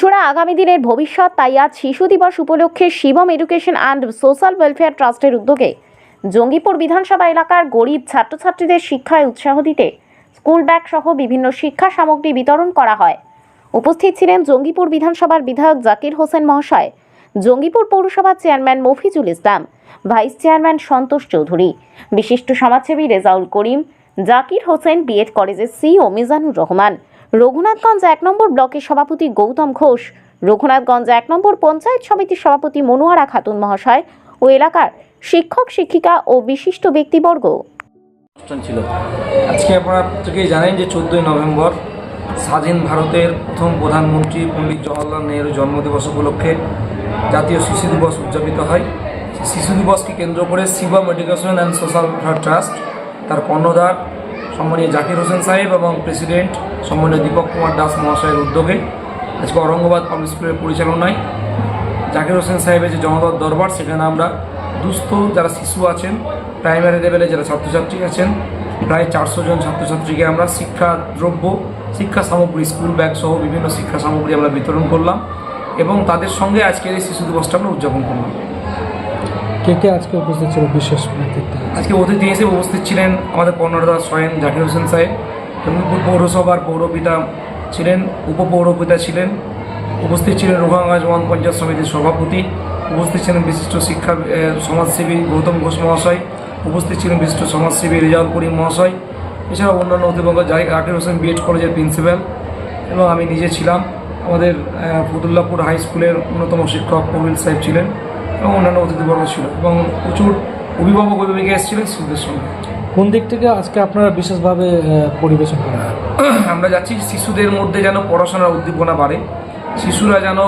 শিশুরা আগামী দিনের ভবিষ্যৎ, তাই আজ শিশু দিবস উপলক্ষে Shivam education and social welfare ট্রাস্টের উদ্যোগে জঙ্গিপুর বিধানসভা এলাকার গরিব ছাত্রছাত্রীদের শিক্ষায় উৎসাহ দিতে স্কুল ব্যাগ সহ বিভিন্ন শিক্ষা সামগ্রী বিতরণ করা হয়। উপস্থিত ছিলেন জঙ্গিপুর বিধানসভার বিধায়ক জাকির হোসেন মহাশয়, জঙ্গিপুর পৌরসভার চেয়ারম্যান মফিজুল ইসলাম, ভাইস চেয়ারম্যান সন্তোষ চৌধুরী, বিশিষ্ট সমাজসেবী রেজাউল করিম, জাকির হোসেন, বিএড কলেজের সিইও মিজানুর রহমান, রঘুনাথগঞ্জ 1 নম্বর ব্লকের সভাপতি গৌতম ঘোষ, রঘুনাথগঞ্জ 1 নম্বর পঞ্চায়েত সমিতির সভাপতি মনোয়ারা খাতুন মহাশয় ও এলাকার শিক্ষক শিক্ষিকা ও বিশিষ্ট ব্যক্তিবর্গ। ছিল আজকে আপনারা প্রত্যেকেই জানেন যে 14ই নভেম্বর স্বাধীন ভারতের প্রথম প্রধানমন্ত্রী পণ্ডিত জওহরলাল নেহরুর জন্মদিবস উপলক্ষে জাতীয় শিশু দিবস উদযাপিত হয়। শিশু দিবসকে কেন্দ্র করে Shivam education and social welfare trust তার কর্ণধার সম্মানীয় জাকির হোসেন সাহেব এবং প্রেসিডেন্ট সম্মানীয় দীপক কুমার দাস মহাশয়ের উদ্যোগে আজকে ঔরঙ্গাবাদ পাবলিক স্কুলের পরিচালনায় জাকির হোসেন সাহেবের যে জনতার দরবার, সেখানে আমরা দুস্থ যারা শিশু আছেন, প্রাইমারি লেভেলে যারা ছাত্রছাত্রী আছেন, প্রায় 400 জন ছাত্রছাত্রীকে আমরা শিক্ষা দ্রব্য, শিক্ষা সামগ্রী, স্কুল ব্যাগ সহ বিভিন্ন শিক্ষা সামগ্রী আমরা বিতরণ করলাম এবং তাদের সঙ্গে আজকের এই শিশু দিবসটা আমরা উদযাপন করলাম। কে কে আজকে উপস্থিত ছিল? বিশেষ আজকে অতিথি হিসেবে উপস্থিত ছিলেন আমাদের কর্ণধার স্বয়ং জাকির হোসেন সাহেব, জঙ্গিপুর পৌরসভার পৌরপিতা ছিলেন, উপপৌরপিতা ছিলেন, উপস্থিত ছিলেন রঘুনাথগঞ্জ 1 পঞ্চায়েত সমিতির সভাপতি, উপস্থিত ছিলেন বিশিষ্ট শিক্ষা সমাজসেবী গৌতম ঘোষ মহাশয়, উপস্থিত ছিলেন বিশিষ্ট সমাজসেবী রেজাউল করিম মহাশয়, এছাড়াও অন্যান্য অতিবর্গ জাকির হোসেন বিএড কলেজের প্রিন্সিপাল এবং আমি নিজে ছিলাম। আমাদের ফতুল্লাপুর হাই স্কুলের অন্যতম শিক্ষক কবিল সাহেব ছিলেন এবং অন্যান্য অতিথিবর্গ ছিল এবং প্রচুর অভিভাবক অভিভাবিকা এসেছিলেন শিশুদের সঙ্গে। কোন দিক থেকে আজকে আপনারা বিশেষভাবে পরিবেশন করেন? আমরা যাচ্ছি শিশুদের মধ্যে যেন পড়াশোনার উদ্দীপনা বাড়ে, শিশুরা যেন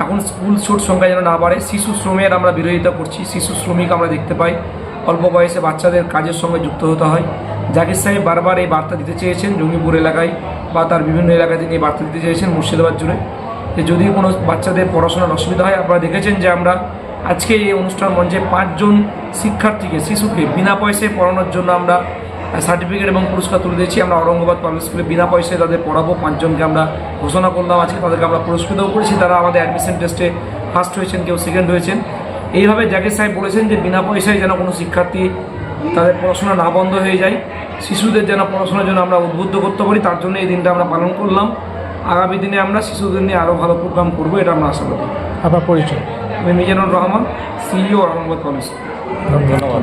এখন স্কুল ছুট সংখ্যা যেন না বাড়ে। শিশু শ্রমের আমরা বিরোধিতা করছি, শিশু শ্রমিক আমরা দেখতে পাই, অল্প বয়সে বাচ্চাদের কাজের সঙ্গে যুক্ত হতে হয়। জাকির সাহেব বারবার এই বার্তা দিতে চেয়েছেন জঙ্গিপুর এলাকায় বা তার বিভিন্ন এলাকায় তিনি এই বার্তা দিতে চেয়েছেন মুর্শিদাবাদ জুড়ে, যে যদি কোনো বাচ্চাদের পড়াশোনার অসুবিধা হয়, আপনারা দেখেছেন যে আমরা আজকে এই অনুষ্ঠান মঞ্চে 5 জন শিক্ষার্থীকে, শিশুকে বিনা পয়সায় পড়ানোর জন্য আমরা সার্টিফিকেট এবং পুরস্কার তুলে দিয়েছি। আমরা ঔরঙ্গাবাদ পাবলিক স্কুলে বিনা পয়সায় তাদের পড়াবো। 5 জনকে আমরা ঘোষণা করলাম আজকে, তাদেরকে আমরা পুরস্কৃতও করেছি। তারা আমাদের অ্যাডমিশন টেস্টে ফার্স্ট হয়েছেন, কেউ সেকেন্ড হয়েছেন। এইভাবে জাকির সাহেব বলেছেন যে বিনা পয়সায় যেন কোনো শিক্ষার্থী তাদের পড়াশোনা না বন্ধ হয়ে যায়, শিশুদের যেন পড়াশোনার জন্য আমরা উদ্বুদ্ধ করতে পারি, তার জন্য এই দিনটা আমরা পালন করলাম। আগামী দিনে আমরা শিশুদের নিয়ে আরও ভালো প্রোগ্রাম করবো, এটা আমরা আশা করি। আপনার পরিচয়? আমি Mizanur Rahman, CEO Aurangabad public school. ধন্যবাদ।